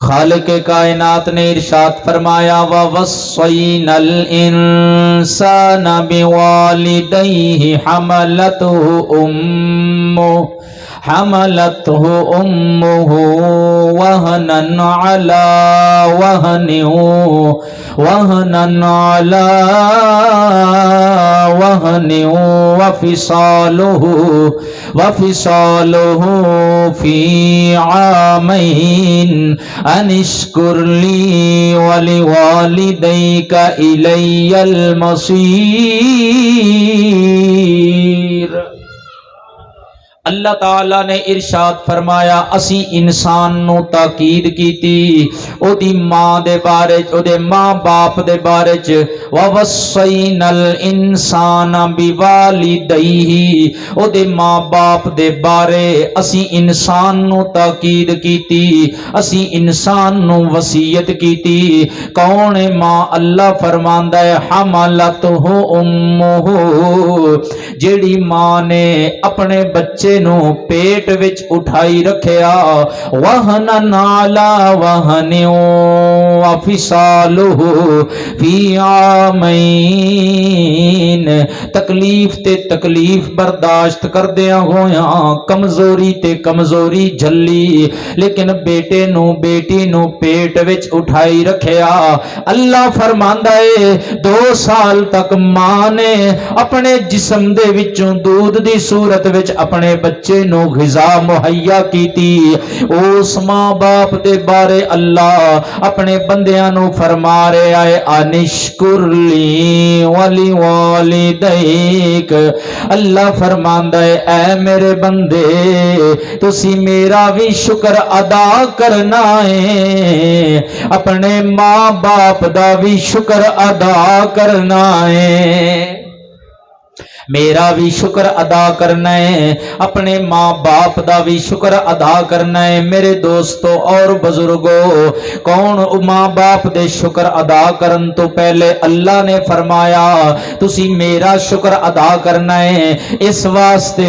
خالق کائنات نے ارشاد فرمایا وَوَصَّيْنَا الْإِنسَانَ بِوَالِدَيْهِ حملته أمه وهنا على وهن وفصاله في عامين أن اشكر لي ولوالديك إلي المصير۔ اللہ تعالیٰ نے ارشاد فرمایا اسی انسان نو تاکید کیتی او دی ماں دے بارے او دے ماں باپ دے بارے چ وَوَصَّيْنَا الْإِنسَانَ بِوَالِدَيْهِ او دے ماں باپ دے بارے اسی انسان نو تاکید کیتی، اسی انسان نو وصیت کیتی۔ کون ماں؟ اللہ فرماندا ہے حملتہ امہ، جیڑی ماں نے اپنے بچے نو پیٹ وچ اٹھائی رکھیا، وہنن علی وہن وفصالہ فی عامین، تکلیف تے تکلیف برداشت کردیاں ہویاں کمزوری تے کمزوری جھلی، لیکن بیٹے نو بیٹی نو پیٹ وچ اٹھائی رکھیا۔ اللہ فرماندا ہے 2 سال تک ماں نے اپنے جسم دے وچوں دودھ دی صورت وچ اپنے بچے نو غذا مہیا کیتی۔ اس ماں باپ دے بارے اللہ اپنے بندیاں نو فرما رہا ہے انشکر لی ولی والدیک، اللہ فرماندا ہے اے میرے بندے تسی میرا بھی شکر ادا کرنا ہے، اپنے ماں باپ دا بھی شکر ادا کرنا ہے، میرا بھی شکر ادا کرنا ہے، اپنے ماں باپ دا بھی شکر ادا کرنا ہے۔ میرے دوستو اور بزرگوں، کون ماں باپ دے شکر ادا کرن تو پہلے اللہ نے فرمایا تسی میرا شکر ادا کرنا ہے، اس واسطے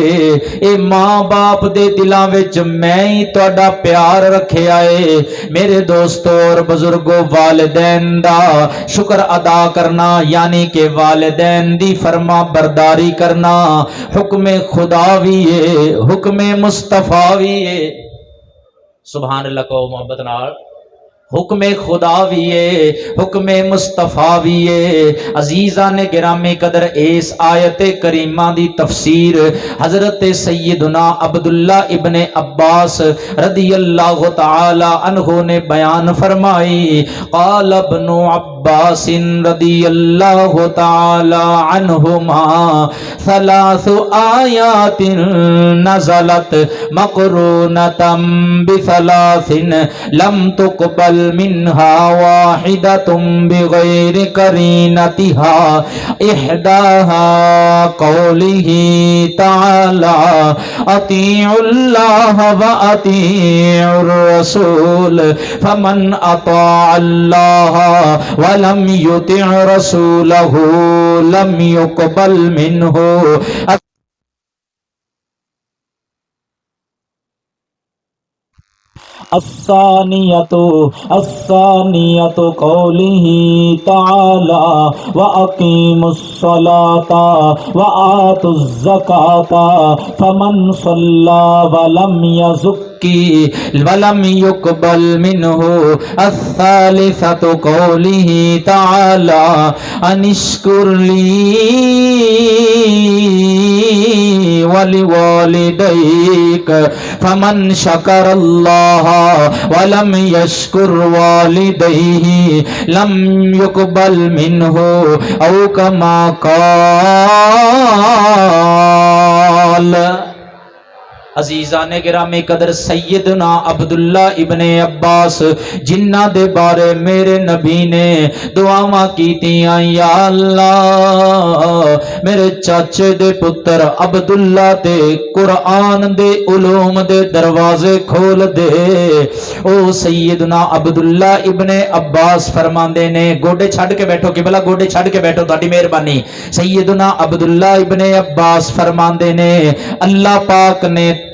اے ماں باپ دے دلاں وچ میں ہی تہاڈا پیار رکھیا ہے۔ میرے دوستو اور بزرگوں، والدین دا شکر ادا کرنا یعنی کہ والدین دی فرما برداری کرنا حکم خدا بھی ہے، حکم مصطفیٰ بھی ہے۔ سبحان اللہ کو محبت نال، حکم خدا بھی ہے، حکم مصطفیٰ بھی ہے۔ عزیزان گرامی قدر، اس آیت کریمہ دی تفسیر حضرت سیدنا عبداللہ ابن عباس رضی اللہ تعالی عنہ نے بیان فرمائی۔ قال ابن عباس رضی اللہ تعالی عنہما 3 آیات نزلت مقرونة ب3 لم تقبل منها واحدة بغير قرينتها، إحداها قوله تعالى أطيعوا الله وأطيعوا الرسول، فمن أطاع الله ولم يطع رسوله لم يقبل منه۔ الثانية قوله تعالى وأقيموا الصلاة وآتوا الزكاة فمن صلى ولم يزكي ولم يقبل منه۔ الثالثة قوله تعالى أن اشكر لي ولوالديك فمن شكر الله ولم يشكر والديه لم يقبل منه، أو كما قال۔ عزیزان گرامی قدر، سیدنا عبداللہ ابن عباس جنہ دے بارے میرے نبی نے دعاواں کیتیاں، یا اللہ میرے چاچے دے پتر عبداللہ تے قرآن دے علوم دے دروازے کھول دے۔ او سیدنا عبداللہ ابن عباس فرماندے نے، گوڑے چھڑ کے بیٹھو کہ بلا گوڑے چھڑ کے بیٹھو، تہاڈی مہربانی۔ سیدنا عبداللہ ابن عباس فرماندے نے اللہ پاک نے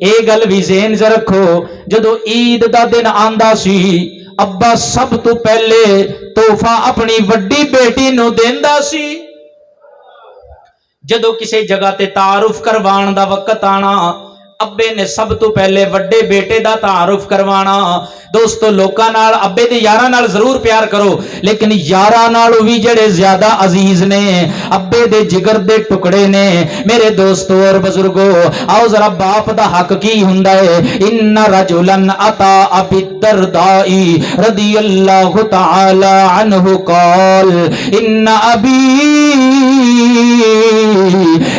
اے گل بھی ذہن چ رکھو جدو عید دا دن آندا سی ابا سب تو پہلے تحفہ اپنی وڈی بیٹی نو دیندا سی جدو کسی جگہ تے تعارف کروان دا وقت آنا ابے نے سب تو پہلے وڈے بیٹے دا تعارف کروانا دوستو لوکاں نال ابے دے یاراں نال ضرور پیار کرو لیکن یاراں نالوں بھی جڑے زیادہ عزیز نے ابے دے جگر دے ٹکڑے نے میرے دوستو اور بزرگو آؤ ذرا باپ دا حق کی ہوندا ہے ان رجلا اتا ابی الدرداء رضی اللہ تعالی عنہ قال ان ابی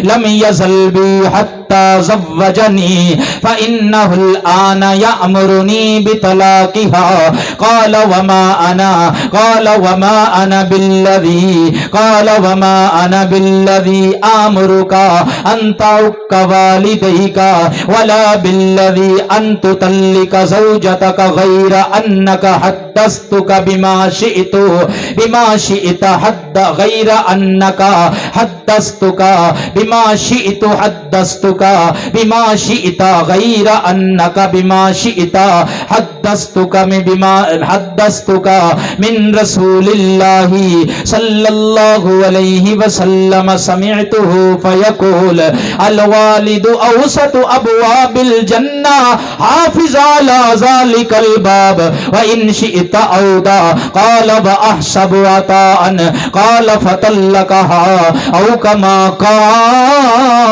لم يزل بي حتى زوجني فإنه الآن يأمرني بطلاقها قال وما أنا بالذي آمرك أن تعق والديك ولا بالذي أن تطلق زوجتك غير أنك حدثتك بما شئت غير أنك حدثتك بما شئت حدثتك بما شئت غير أنك بما شئت حدثتك من رسول الله صلى الله عليه وسلم سمعته فيقول الوالد أوسط أبواب الجنة حافظ على ذلك الباب وإن شئت أودا قال وأحسب عطاء قال فطلقها أو كما قال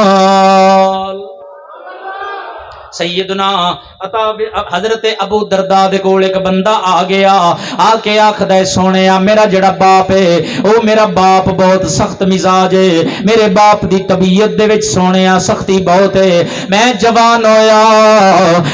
سیدنا حضرت ابو درداء دے کول ایک بندہ آ گیا آ کے آکھدا ہے سونیا میرا جڑا باپ ہے او میرا باپ بہت سخت مزاج ہے میرے باپ دی طبیعت دے وچ سونیا سختی بہت ہے میں جوان ہویا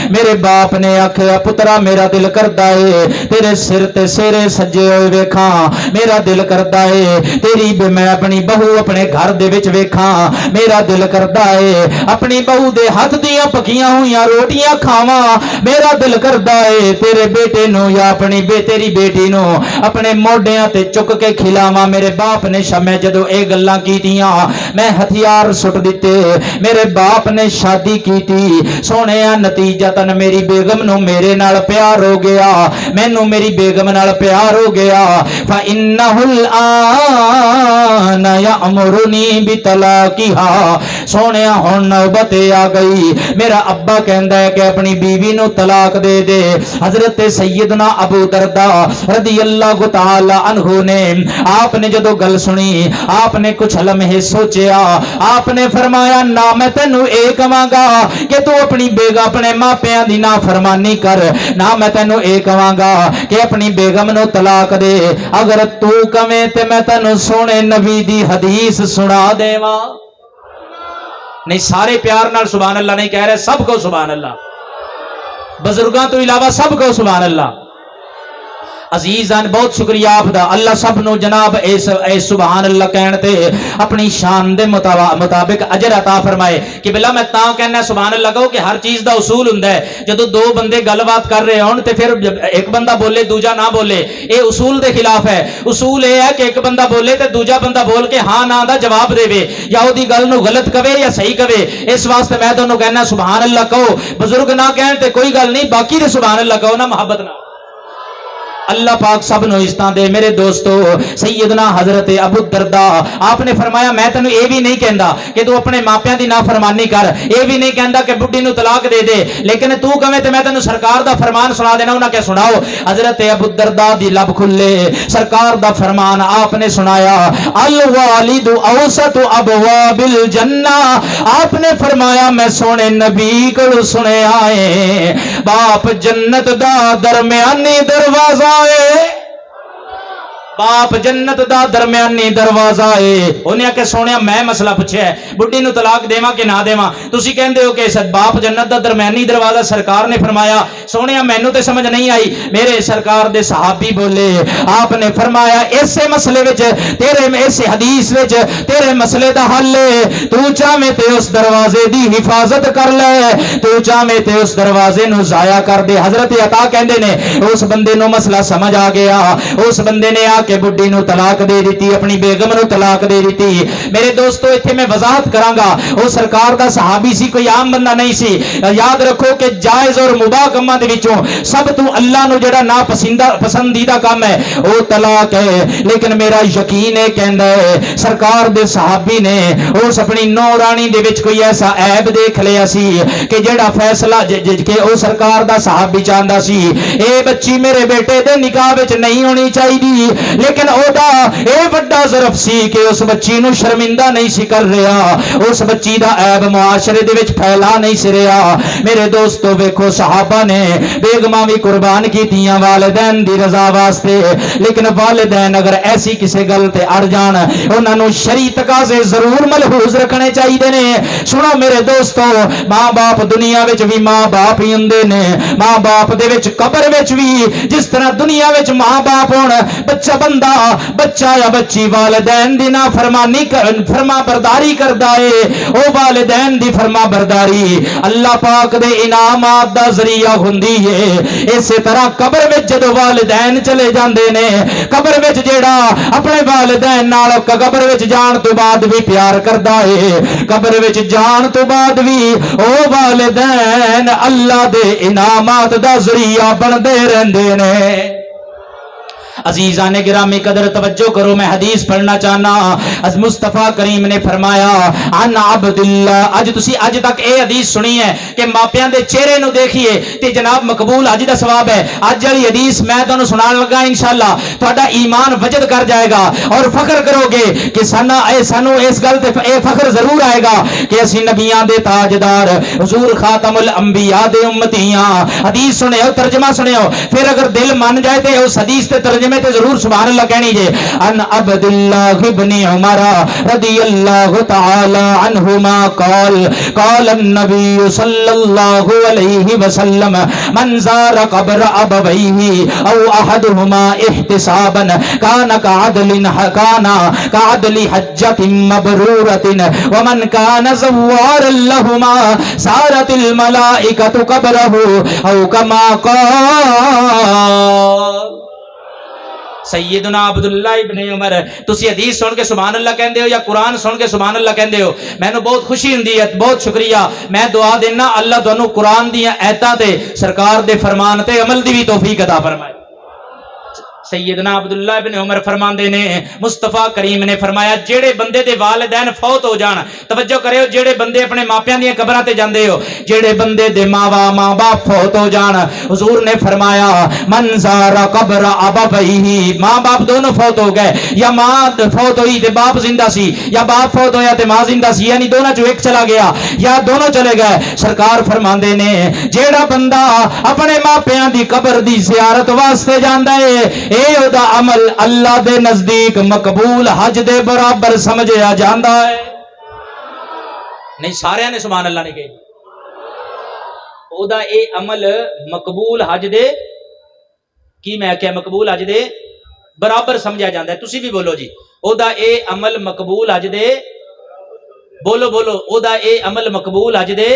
میرے باپ نے آکھیا پترا میرا دل کردا ہے تیرے سر تے سیرے سجے ہوئے ویکھاں میرا دل کردا ہے تیری میں اپنی بہو اپنے گھر دے وچ ویکھاں میرا دل کردا ہے اپنی بہو دے ہاتھ دیاں پکیاں ہوئی روٹیاں کھاواں میرا دل کردا ہے تیرے بیٹے نو یا اپنی تیری بیٹی نو اپنے موڈیاں تے چک کے کھلاواں میرے باپ نے شمع جدو اے گلاں کیتیاں میں ہتھیار سٹ دیتے میرے باپ نے شادی کیتی سونیا نتیجتاً میری بیگم نو میرے نال پیار ہو گیا مینوں میری بیگم نال پیار ہو گیا فإنه الآن يأمرني بطلاقها سونیا ہن نوبت آ گئی میرا ابا کہندا ہے کہ اپنی بیوی نو طلاق دے دے حضرت سیدنا ابو درداء رضی اللہ تعالی عنہ نے آپ نے جدو گل سنی آپ نے کچھ لمحے سوچیا آپ نے فرمایا نہ میں تینوں اے کہاں گا کہ تو اپنی بیگم اپنے ماں پیاں دی نافرمانی کر نہ میں تینوں اے کہاں گا کہ اپنی بیگم نو طلاق دے اگر تو کہے تے میں تینوں سونے نبی دی حدیث سنا دیواں نہیں سارے پیار نال سبحان اللہ نہیں کہہ رہے سب کو سبحان اللہ بزرگاں تو علاوہ سب کو سبحان اللہ عزیزان بہت شکریہ آپ دا اللہ سب نو جناب اے سبحان اللہ کہن تے اپنی شان دے مطابق اجر عطا فرمائے کہ بلا میں تاں کہنا سبحان اللہ کہو کہ ہر چیز دا اصول ہوندا ہے جدو دو بندے گل بات کر رہے ہون تے پھر ایک بندہ بولے دوجا نہ بولے اے اصول دے خلاف ہے اصول اے ہے کہ ایک بندہ بولے تے دوجا بندہ بول کے ہاں نہ دا جواب دے یا او دی گل نو غلط کہے یا صحیح کہے اس واسطے میں تانوں کہنا سبحان اللہ کہو بزرگ نہ کہن تے کوئی گل نہیں باقی دے سبحان اللہ کہو نا محبت نہ اللہ پاک سب نو عزتاں دے میرے دوستو سیدنا حضرت ابو الدرداء آپ نے فرمایا میں تینوں اے بھی نہیں کہندا کہ تو اپنے ماپیاں دی نافرمانی کر اے بھی نہیں کہندا کہ بڈھی نو طلاق دے دے لیکن تو کہے تے میں تینوں سرکار دا فرمان سنا دینا انہاں کہ سناؤ حضرت ابو الدرداء دی لب کھلے سرکار دا فرمان آپ نے سنایا الوالد اوسط ابواب الجنہ آپ نے فرمایا میں سونے نبی کو سنے آئے باپ جنت دا درمیانی دروازہ باپ جنت دا درمیانی دروازہ ہے انہیں کہ سونیا میں مسئلہ پوچھیا ہے بڈھی نو طلاق دیواں کہ نہ دیواں تسی کہندے ہو کہ باپ جنت دا درمیانی دروازہ سرکار نے فرمایا سونیا مینوں تے سمجھ نہیں آئی میرے سرکار دے صحابی بولے آپ نے فرمایا اسے مسئلے وچ تیرے اس حدیث وچ تیرے مسئلے دا حل ہے تو چاہے تے اس دروازے دی حفاظت کر لے تو چاہے تے اس دروازے نو ضائع کر دے حضرت عطا کہندے نے اس بندے نو مسئلہ سمجھ آ گیا اس بندے نے آ کے بڈھی نو طلاق دے دیتی اپنی بیگم نو طلاق دے دیتی میرے دوستو ایتھے میں وضاحت کرانگا وہ سرکار دا صحابی سی کوئی عام بندہ نہیں سی یاد رکھو کہ جائز اور مباح کاماں دے وچوں سب تو اللہ نو جڑا نا پسندیدہ کام ہے وہ طلاق ہے لیکن میرا یقین ہے کہندا ہے سرکار دے صحابی نے اس اپنی نورانی دے وچ کوئی ایسا عیب دیکھ لیا سی کہ جڑا فیصلہ کہ او سرکار دا صحابی چاہندا سی اے بچی میرے بیٹے دے نکاح وچ نہیں ہونی چاہیے لیکن او دا اے بڑا ظرف سی کہ اس بچی نو شرمندہ نہیں سی کر رہا اس بچی دا عیب معاشرے دے وچ پھیلا نہیں سی رہا میرے دوستو ویکھو صحابہ نے بیگماں بھی قربان کیتیاں والدین دی رضا واسطے لیکن والدین اگر ایسی کسی گل تے اڑ جان انہاں نو شرعی تقاضے ضرور ملحوظ رکھنے چاہیے نے سنو میرے دوستو ماں باپ دنیا وچ بھی ماں باپ ہی ہوندے نے ماں باپ دے وچ قبر وچ بھی جس طرح دنیا وچ ماں باپ ہون بچہ بندہ بچہ یا بچی والدین دی نا فرما برداری کردا ہے او والدین دی فرما برداری اللہ پاک دے انعامات دا ذریعہ ہوندی ہے اسی طرح قبر وچ جدو والدین چلے جاندے نے قبر وچ جیڑا اپنے والدین نال قبر وچ جان تو بعد بھی پیار کردا ہے قبر وچ جان تو بعد بھی او والدین اللہ دے انعامات دا ذریعہ بندے رہندے نے عزیزان گرامی قدر توجہ کرو میں حدیث پڑھنا چاہنا از مصطفیٰ کریم نے فرمایا عن عبداللہ اج تک اے حدیث سنی ہے کہ ماپیاں دے چہرے نو دیکھیے تے جناب مقبول اج دا ثواب ہے اج والی حدیث میں تانوں سنان لگا انشاءاللہ تہاڈا ایمان وجد کر جائے گا اور فخر کرو گے کہ سانو اس گل تے اے فخر ضرور آئے گا کہ اسی نبیاں دے تاجدار حضور خاتم الانبیاء دے امتیاں حدیث سنو ترجمہ سنو پھر اگر دل مان جائے تے اس حدیث تے ترجمے تے ضرور سبحان اللہ کہنی جے ان عبداللہ ابن عمر رضی اللہ تعالی عنہما قال النبی صلی اللہ علیہ وسلم من زار قبر ابویہ او احدہما احتسابا کان کعدل حجۃ مبرورۃ ومن کان زوارا لہما سارت الملائکۃ قبرہ او کما قال سیدنا عبداللہ ابن عمر تسی حدیث سن کے سبحان اللہ کہندے ہو یا قرآن سن کے سبحان اللہ کہندے ہو میں نو بہت خوشی ہوندی ہے بہت شکریہ میں دعا دینا اللہ تانوں قرآن دی آیاتاں تے سرکار دے فرمان تے عمل دی بھی توفیق عطا فرمائے سیدنا عبداللہ ابن عمر فرماندے نے مصطفیٰ کریم نے فرمایا جیڑے بندے دے والدین فوت ہو جان توجہ کریو جیڑے بندے اپنے ماپیاں دی قبراں تے جاندے ہو جیڑے بندے دے ماں باپ فوت ہو جان حضور نے فرمایا من زار قبر ابویہ ماں باپ دونوں فوت ہو گئے یا ماں فوت ہوئی تے باپ زندہ سی یا باپ فوت ہویا تے ماں زندہ سی یعنی دونوں چوں ایک چلا گیا یا دونوں چلے گئے سرکار فرماندے نے جیڑا بندہ اپنے ماپیاں دی قبر دی زیارت واسطے جاندا ہے اے دا عمل اللہ دے نزدیک مقبول حج دے برابر سمجھیا جاندا ہے نہیں سارے نے سبحان اللہ نے کہی او دا اے عمل مقبول حج دے کی میں کیا مقبول حج دے برابر سمجھا جاندا ہے تسی بھی بولو جی او دا اے عمل مقبول حج دے بولو او دا اے عمل مقبول حج دے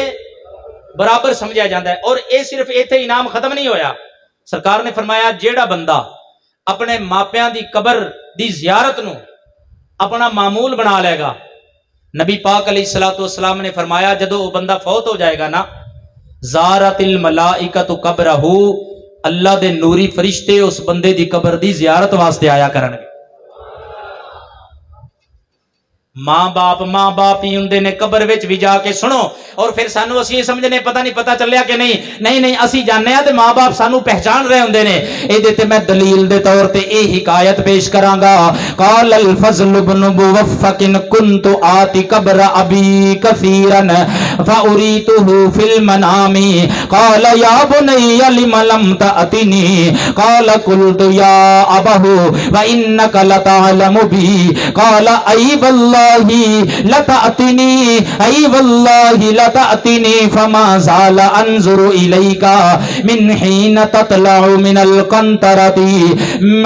برابر سمجھا جاندا ہے اور اے صرف ایتھے انعام ختم نہیں ہویا سرکار نے فرمایا جیڑا بندہ اپنے ماپیاں دی قبر دی زیارت نو اپنا معمول بنا لے گا نبی پاک علیہ الصلوۃ والسلام نے فرمایا جدو وہ بندہ فوت ہو جائے گا نا زارت الملائکۃ قبرہ اللہ دے نوری فرشتے اس بندے دی قبر دی زیارت واسطے آیا کرن گے ماں باپ ہی ہوندے نے قبر وچ بھی جا کے سنو اور پھر سانو اسی سمجھنے پتہ نہیں پتہ چلیا کہ نہیں اسی جاننے ہاں تے ماں باپ سانو پہچان رہے ہوندے نے اے دے تے میں دلیل دے طور تے اے حکایت پیش کراں گا قال الفضل بن موفق كنت آتی قبر ابی كثيرا فاریته في المنام قال یا بني لم لم تأتني قال قلت یا ابه وانك لتعلم بي قال ای والله لتأتنی ای واللہ لتأتنی فما زال انظر الیک من حین تطلع من القنطرۃ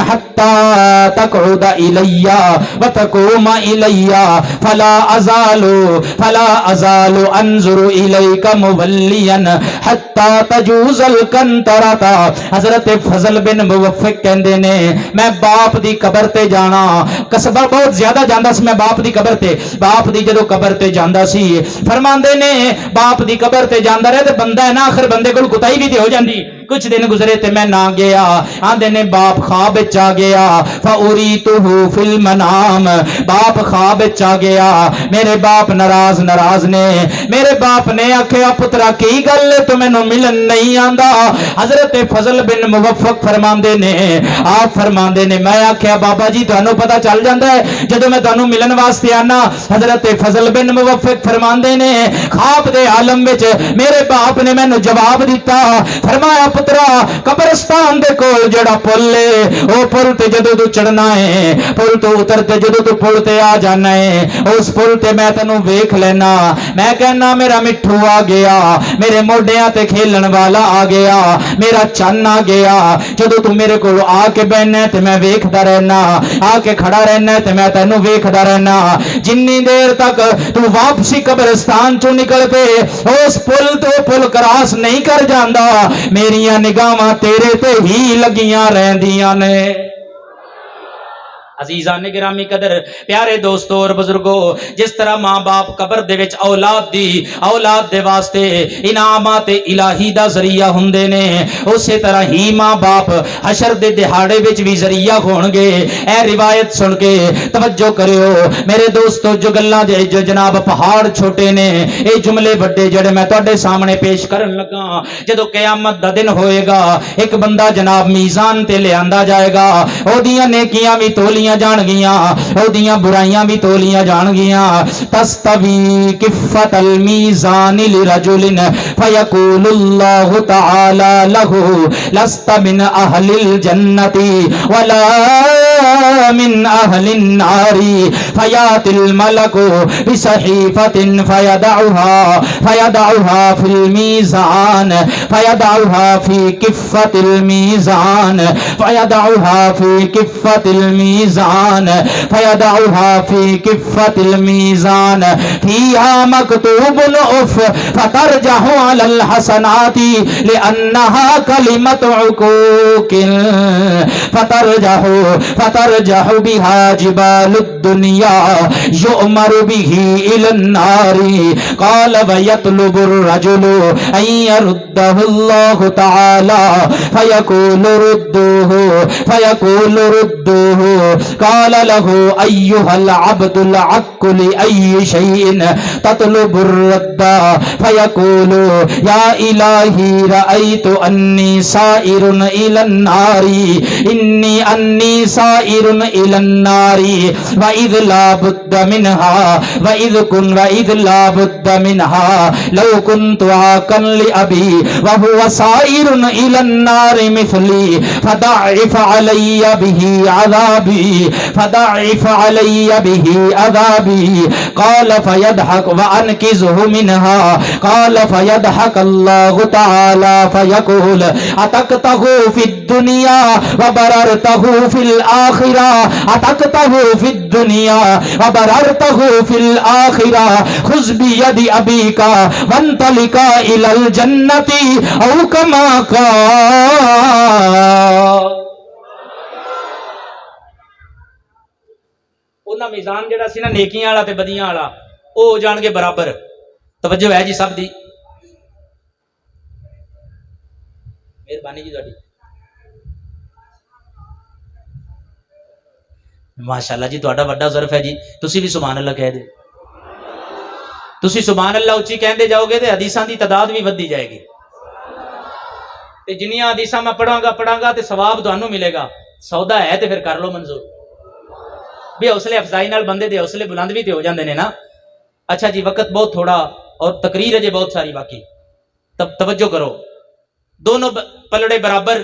حتی تقعد الی وتقوم الی فلا ازال ينظر إليك موليا حتى تجوز القنطرة. حضرت فضل بن موفق کہندے نے میں باپ دی قبر تے جانا قصبہ بہت زیادہ جاندا سی میں باپ دی قبر تے باپ دی جدو قبر تے جاندا سی فرماندے نے باپ دی قبر تے جاندا رہے تے بندہ ہے نا آخر بندے کول کتائی بھی تے ہو جاندی. کچھ دن گزرے تے میں نہ گیا آندے نے باپ خواب وچ آ گیا فاریتہ فی المنام. باپ خواب وچ آ گیا میرے باپ ناراض نے میرے باپ نے آکھیا پترا کی گل تو مینوں ملن نہیں آندا. حضرت فضل بن موفق فرماندے نے آپ فرماندے نے میں آکھیا بابا جی تانوں پتہ چل جاندا ہے جدوں میں تانوں ملن واسطے آنا. حضرت فضل بن موفق فرماندے نے خواب دے عالم وچ میرے باپ نے مینوں جواب دیتا فرمایا پترا قبرستان دے کول جڑا پل ہے او پل تے جدوں تو چڑھنا ہے پل تو اتر تے جدوں تو پل تے آ جانا ہے اس پل تے میں تینوں ویکھ لینا. میں کہنا میرا مٹھو آ گیا میرے موڈیاں تے کھیلن والا آ گیا میرا چن آ گیا. جدوں تو میرے کول آ کے بہنا تے میں ویکھدا رہنا آ کے کھڑا رہنا تے میں تینوں ویکھدا رہنا. جنی دیر تک تو واپسی قبرستان چوں نکل کے اس پل تو پل کراس نہیں کر جاندا میریاں نگاہاں تیرے تے ہی لگیاں رہندیاں نے. عزیزان گرامی قدر پیارے دوستو اور بزرگو جس طرح ماں باپ قبر دے وچ اولاد دے واسطے انعامات الہی دا ذریعہ ہوندے نے اسی طرح ہی ماں باپ حشر دے دہاڑے وچ بھی ذریعہ ہون گے. اے روایت سن کے توجہ کریو میرے دوستو جو گلاں دے جو جناب پہاڑ چھوٹے نے اے جملے بڑے جڑے میں تواڈے سامنے پیش کرن لگا. جدوں قیامت دا دن ہوئے گا ایک بندہ جناب میزان تے لے آندا جائے گا اودیاں نیکیاں بھی تولیاں جان گیاں اودیاں برائیاں بھی تولیاں جان گیاں. تستوی کفت المیزان لرجل فیقول اللہ تعالی له لست من اہل الجنت ولا من اہل النار فیات الملک بصحیفۃ فیدعها فی الميزان فیدعها فی کفت الميزان فیدعها فی کفت الميزان فيدعها في كفة الميزان فيها مكتوب اف فترجح على الحسنات لأنها كلمة عقوق فترجح بها جبال الدنيا يؤمر به إلى النار. قال ويطلب الرجل أن يرده الله تعالى فيقول ردوه قال له أيها العبد العق لأي شيء تطلب الرد فيقول يا إلهي رأيت أني سائر إلى النار أني سائر إلى النار وإذ لا بد منها لو كنت عاقا لأبي وهو سائر إلى النار مثلي فضعف علي به عذابي قال فيضحك وأنقذه منها قال فيضحك الله تعالى فيقول أتقته في الدنيا وبررته في الآخرة أتقته في الدنيا وبررته في الآخرة خذ بيد أبيك وانطلقا إلى الجنة أو كما قال. انہاں میزان جڑا سی نا نیکیاں والا تے بدیاں والا او ہو جان گے برابر. توجہ ہے جی سب دی مہربانی جی تہاڈی ماشاءاللہ جی تہاڈا بڑا ظرف ہے جی. تسی بھی سبحان اللہ کہہ دے تسی سبحان اللہ اچھی کہندے جاؤ گے تے حدیثاں دی تعداد بھی ودی جائے گی تے جنیاں حدیثاں میں پڑھاں گا تے ثواب تانوں ملے گا. سودا ہے تے پھر کر لو منظور بھی حوصلے افزائی نال بندے دے حوصلے بلند بھی تے ہو جاندے نے نا. اچھا جی وقت بہت تھوڑا اور تقریر ہے جی بہت ساری باقی توجہ کرو. دونوں پلڑے برابر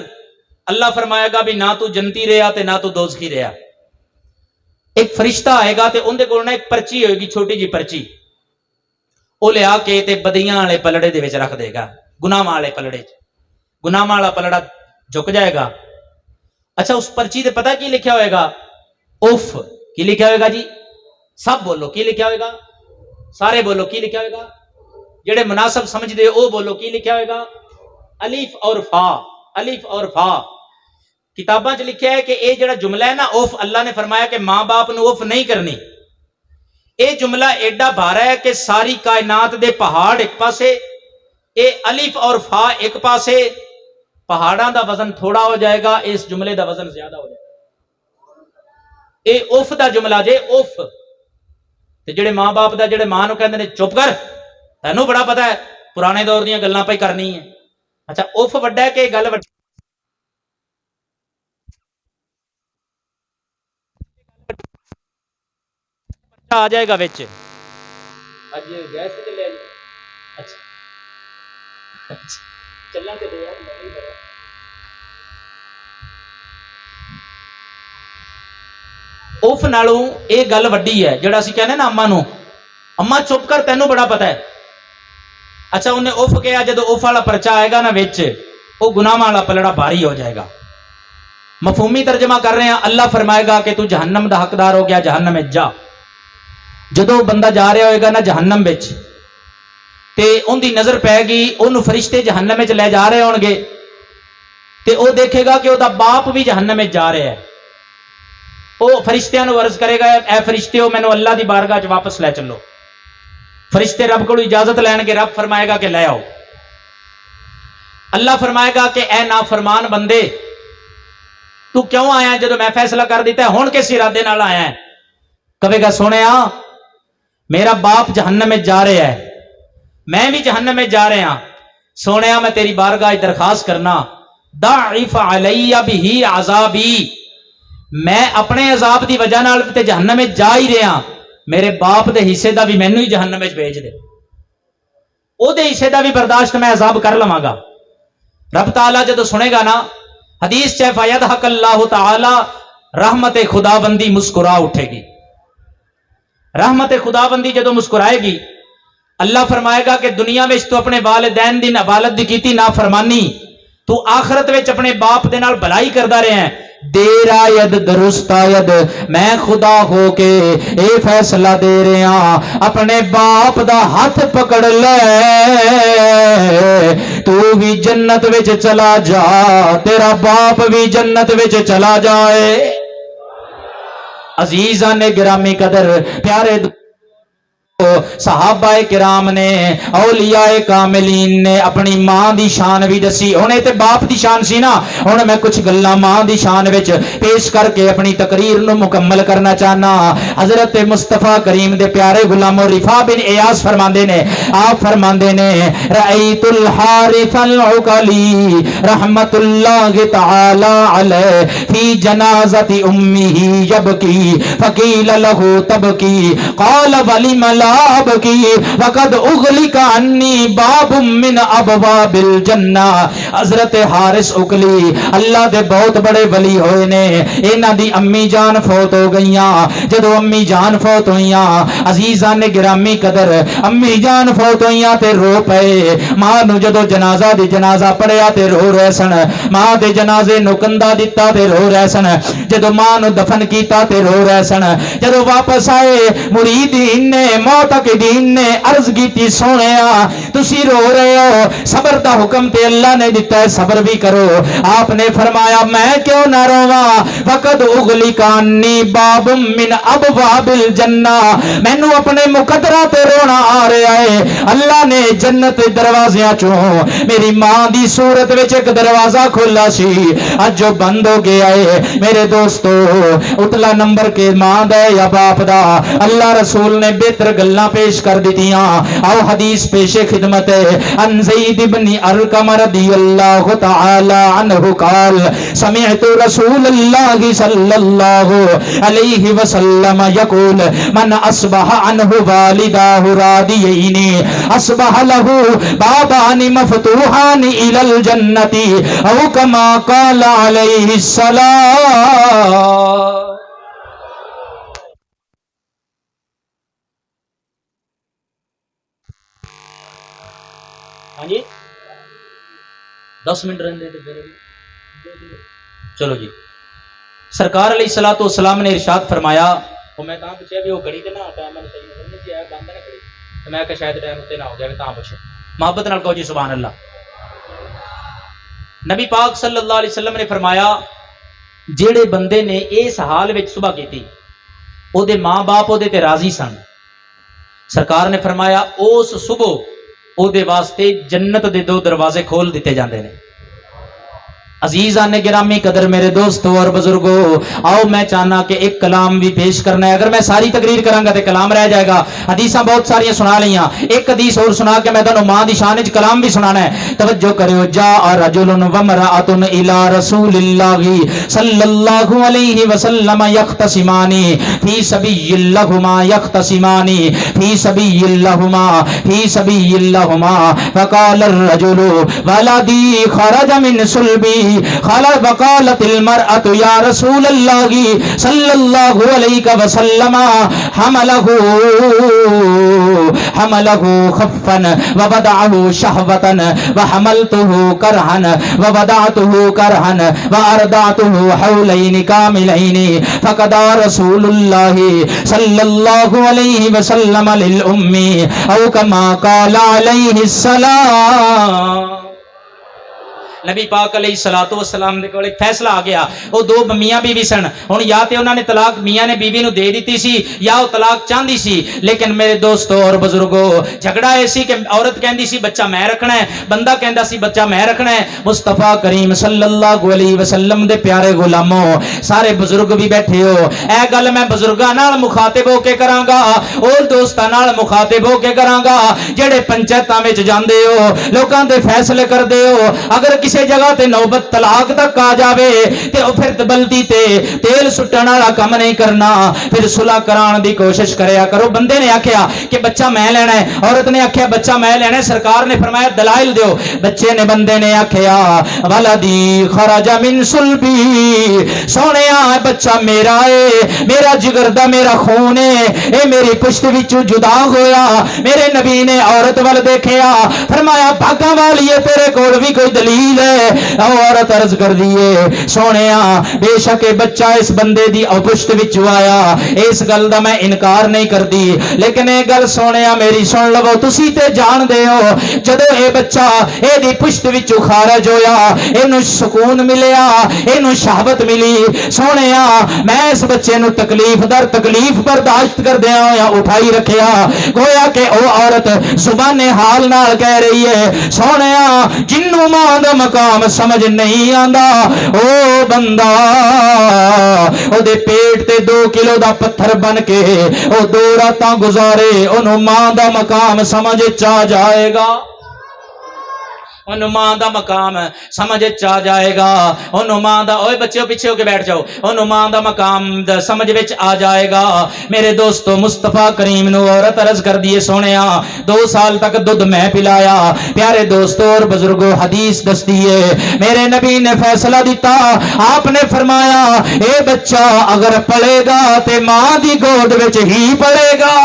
اللہ فرمائے گا بھی نہ تو جنتی رہا تے نہ تو دوزخی رہا. ایک فرشتہ آئے گا تے اون دے کول نہ ایک پرچی ہوئے گی چھوٹی جی پرچی او لے آ کے تے بدیاں والے پلڑے دے وچ رکھ دے گا گناہ والے پلڑے چ. گناہ والا پلڑا جھک جائے گا. اچھا اس پرچی تے پتہ کی لکھیا ہوئے گا اف کی لکھیا ہوئے گا جی سب بولو کی لکھیا ہوئے گا سارے بولو کی لکھیا ہوئے گا جڑے مناسب سمجھ دے او بولو کی لکھیا ہوئے گا الف اور فا الف اور فا کتاباں چ لکھیا ہے کہ اے جڑا جملہ ہے نا اوف اللہ نے فرمایا کہ ماں باپ نو اوف نہیں کرنی اے جملہ ایڈا بھارا ہے کہ ساری کائنات دے پہاڑ ایک پاسے اے الف اور فا ایک پاسے پہاڑاں دا وزن تھوڑا ہو جائے گا اس جملے دا وزن زیادہ ہو جائے گا اے اوف دا جملہ جے اوف تے جڑے ماں باپ دا جڑے ماں نو کہندے نے چپ کر تینوں بڑا پتہ ہے پرانے دور دیاں گلاں پہ کرنی ہے اچھا اوف وڈا ہے کہ گل وڈی آ جائے گا وچ اج گیس تے چلے جی اچھا چلنا تے دو یار نہیں بڑا اوف نالوں اے گل وڈی ہے جڑا اسی کہنے نا اما نو اما چپ کر تینوں بڑا پتہ ہے اچھا انہیں اوف کہا جدو اوف والا پرچہ آئے گا نا وچ او گناہ والا پلڑا بھاری ہو جائے گا مفہومی ترجمہ کر رہے ہیں اللہ فرمائے گا کہ تو جہنم دا حقدار ہو گیا جہنم میں جا جدو بندہ جا رہا ہوئے گا نا جہنم وچ تے ان دی نظر پے گی انہوں فرشتے جہنم وچ لے جا رہے ہون گے تے او دیکھے گا کہ او دا باپ بھی جہنم وچ جا رہا ہے او فرشتیاں نو عرض کرے گا اے فرشتیو مینوں اللہ دی بارگاہ وچ واپس لے چلو فرشتے رب کو اجازت لین گے رب فرمائے گا کہ لے آؤ اللہ فرمائے گا کہ اے نافرمان بندے تو کیوں آیا ہے جدو میں فیصلہ کر دیتا ہے ہون کس ارادے نال آیا ہے کہے گا سونے میرا باپ جہنم میں جا رہا ہے میں بھی جہنم میں جا رہا سونے میں تیری بارگاہ درخواست کرنا ضاعف علی بہ عذابی میں اپنے عذاب دی وجہ نال تے جہنم میں جا ہی رہا میرے باپ دے حصے دا بھی مینوں ہی جہنم وچ بھیج دے او دے حصے دا بھی برداشت میں عذاب کر لواں گا رب تعالیٰ جدو سنے گا نا حدیث چاہے فیضحک اللہ تعالی رحمت خدا بندی مسکرا اٹھے گی رحمت خدا بندی جدو مسکرائے گی اللہ فرمائے گا کہ دنیا میں تو اپنے والدین دی والد دی کیتی نافرمانی تو آخرت وچ اپنے باپ دے نال بھلائی کردا رہے ہیں دیر آید درست آید میں خدا ہو کے اے فیصلہ دے رہا اپنے باپ دا ہاتھ پکڑ لے تو بھی جنت وچ چلا جا تیرا باپ بھی جنت وچ چلا جائے عزیزان گرامی قدر پیارے صحابہ کرام نے اولیاء کاملین نے اپنی ماں دی شان بھی دسی انہیں تے باپ دی شان سی نا انہیں میں کچھ گلاں ماں دی شان وچ پیش کر کے اپنی تقریر نو مکمل کرنا چاہنا حضرت مصطفیٰ کریم دے پیارے غلام رفاع بن ایاس فرماندے نے آپ فرماندے نے رأیت الحارث العقلی رحمت اللہ تعالی علیہ فی جنازت امہ یبکی فقیل له تبکی قال ولم لا بکی وقد اغلق عنی باب من ابواب الجنہ حضرت حارث اکلی اللہ دے بہت بڑے ولی ہوئے نے انہاں دی امی جان فوت ہو گئیاں جدو امی جان فوت ہوئیاں عزیزان گرامی قدر امی جان فوت ہوئیاں تے رو پئے ماں نو جدو جنازہ دی جنازہ پڑھیا تے رو رہے سن ماں دے جنازے نو کندہ دتا تے رو رہے سن جدو ماں نو دفن کیتا تے رو رہے سن جدو واپس آئے مریدین نے معتقدین نے عرض کیتی سونیا تسی رو رہے ہو صبر دا حکم تے اللہ نے دیتا ہے صبر بھی کرو آپ نے فرمایا میں کیوں نہ رواں وقد اغلق عنی باب من ابواب الجنہ مینوں اپنے مقدرہ تے رونا آ رہا ہے اللہ نے جنت دروازیاں چوں میری ماں دی صورت وچ ایک دروازہ کھولا سی اج جو بند ہو گیا ہے میرے دوستو اتلا نمبر کے ماں دا یا باپ دا اللہ رسول نے بہتر گلاں پیش کر دیتیاں آؤ حدیث پیش خدمت ہے ان زید بن ارقم رضی اللہ تعالی عنہ قال سمعت رسول اللہ صلی اللہ علیہ وسلم یقول من اصبح عنہ والداہ راضیین اصبح له بابان مفتوحان الى الجنت او کما قال علیہ السلام ہاں جی 10 منٹ رہنے دے چلو جی سرکار علیہ الصلوۃ والسلام نے ارشاد فرمایا وہ میں کہاں پوچھا بھی وہ گھڑی تے نہ ٹائم میں صحیح نظر نہیں آیا بند نہ کھڑی تو میں کہ شاید ٹائم تے نہ ہو جائے، تاں پوچھو محبت نال کہو جی سبحان اللہ۔ نبی پاک صلی اللہ علیہ وسلم نے فرمایا جیڑے بندے نے اس حال وچ صبح کیتی او دے ماں باپ او دے تے راضی سن، سرکار نے فرمایا اس صبح او دے واسطے جنت دے 2 دروازے کھول دیتے جاندے نے۔ عزیزان گرامی قدر میرے دوستو اور بزرگو، آؤ میں چاہنا کہ ایک کلام بھی پیش کرنا ہے، اگر میں ساری تقریر کراں گا تے کلام رہ جائے گا، حدیثاں بہت ساری سنا لیاں، ایک حدیث اور سنا کے میں تانوں ماں دی شان وچ کلام بھی سنانا ہے۔ توجہ کریو، جاء رجل وامرأۃ الی رسول اللہ صلی اللہ علیہ وسلم یختصمان فی سبیل لہما یختصمان فی سبیل لہما فی سبیل لہما فقال الرجل ولدی خرج من صلبی خلق وقالت المرأة یا رسول اللہ صلی اللہ علیہ وسلم حملہ خفا ووضعہ شہوتا وحملتہ کرہا ووضعتہ کرہا وارضعتہ حولین کاملین فقضى رسول اللہ صلی اللہ علیہ وسلم للأم او کما قال علیہ السلام۔ نبی پاک علیہ الصلوۃ والسلام دے کول ایک فیصلہ آ گیا، وہ 2 میاں بیوی سن، ہن یا تے انہاں نے طلاق میاں نے بیوی نو دے دتی سی یا وہ طلاق چاہندی سی، لیکن میرے دوستو اور بزرگو جھگڑا ایسی کہ عورت کہندی سی بچہ میں رکھنا ہے، بندہ کہندا سی بچہ میں رکھنا ہے۔ مصطفیٰ کریم صلی اللہ علیہ وسلم دے پیارے غلاموں، سارے بزرگ بھی بیٹھے ہو، اے گل میں بزرگاں نال مخاطب ہو کے کراں گا اور دوستاں نال مخاطب ہو کے کراں گا، جڑے پنچایتاں وچ جاندے ہو، لوکاں دے فیصلے کردے ہو، اگر کسی جگہ تے نوبت طلاق تک آ جاوے تے او پھر بلدی تے تیل سٹن والا کم نہیں کرنا، پھر صلح کران دی کوشش کریا کرو۔ بندے نے آکھیا کہ بچہ میں لینا ہے، عورت نے آکھیا بچہ میں لینا ہے، سرکار نے فرمایا دلائل دیو۔ بچے نے بندے نے آکھیا ولدی خرج من صلبی، سونیا بچہ میرا ہے، میرا جگر دا میرا خون ہے، اے میری پشت وچوں جدا ہویا۔ میرے نبی نے عورت ول دیکھیا، فرمایا بھاگاں والی ہے، تیرے کول بھی کوئی دلیل ہے؟ عورت عرض کر دیے سونیا بے شک بچہ اس بندے دی پشت وچ آیا، اس گل دا میں انکار نہیں کردی، لیکن اے گل سونیا میری سن لو، تسی تے جان دے ہو جدو اے بچہ اے دی پشت وچ خارج ہویا، اینو سکون ملیا، اینو شہوت ملی، سونیا میں اس بچے نو تکلیف در تکلیف برداشت کر دیا ہویا اٹھائی رکھیا، گویا کہ او عورت زبان حال نال کہہ رہی ہے سونیا جنوں ماں دا مقام سمجھ نہیں آندا، او بندہ او دے پیٹ تے 2 کلو دا پتھر بن کے او 2 راتاں گزارے، انہوں ماں دا مقام سمجھ چا جائے گا، انہوں ماں دا مقام سمجھ چا جائے گا، انہوں ماں دا اوے بچے پیچھے ہو کے بیٹھ جاؤ، انہوں ماں دا مقام دا سمجھ وچ آ جائے گا۔ میرے دوستو مصطفیٰ کریم نو عورت عرض کر دیے سونیا 2 سال تک دودھ میں پلایا۔ پیارے دوستو اور بزرگو حدیث دستی ہے میرے نبی نے فیصلہ دیتا، آپ نے فرمایا اے بچہ اگر پڑے گا تے ماں دی گود وچ ہی پڑے گا۔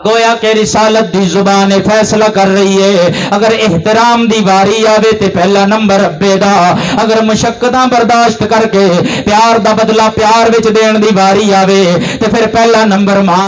گویا کہ رسالت دی زبان فیصلہ کر رہی ہے، اگر احترام دی واری آوے تے پہلا نمبر ابے دا، اگر مشقتاں برداشت کر کے پیار دا بدلہ پیار وچ دین دی واری آوے تے پھر پہلا نمبر ماں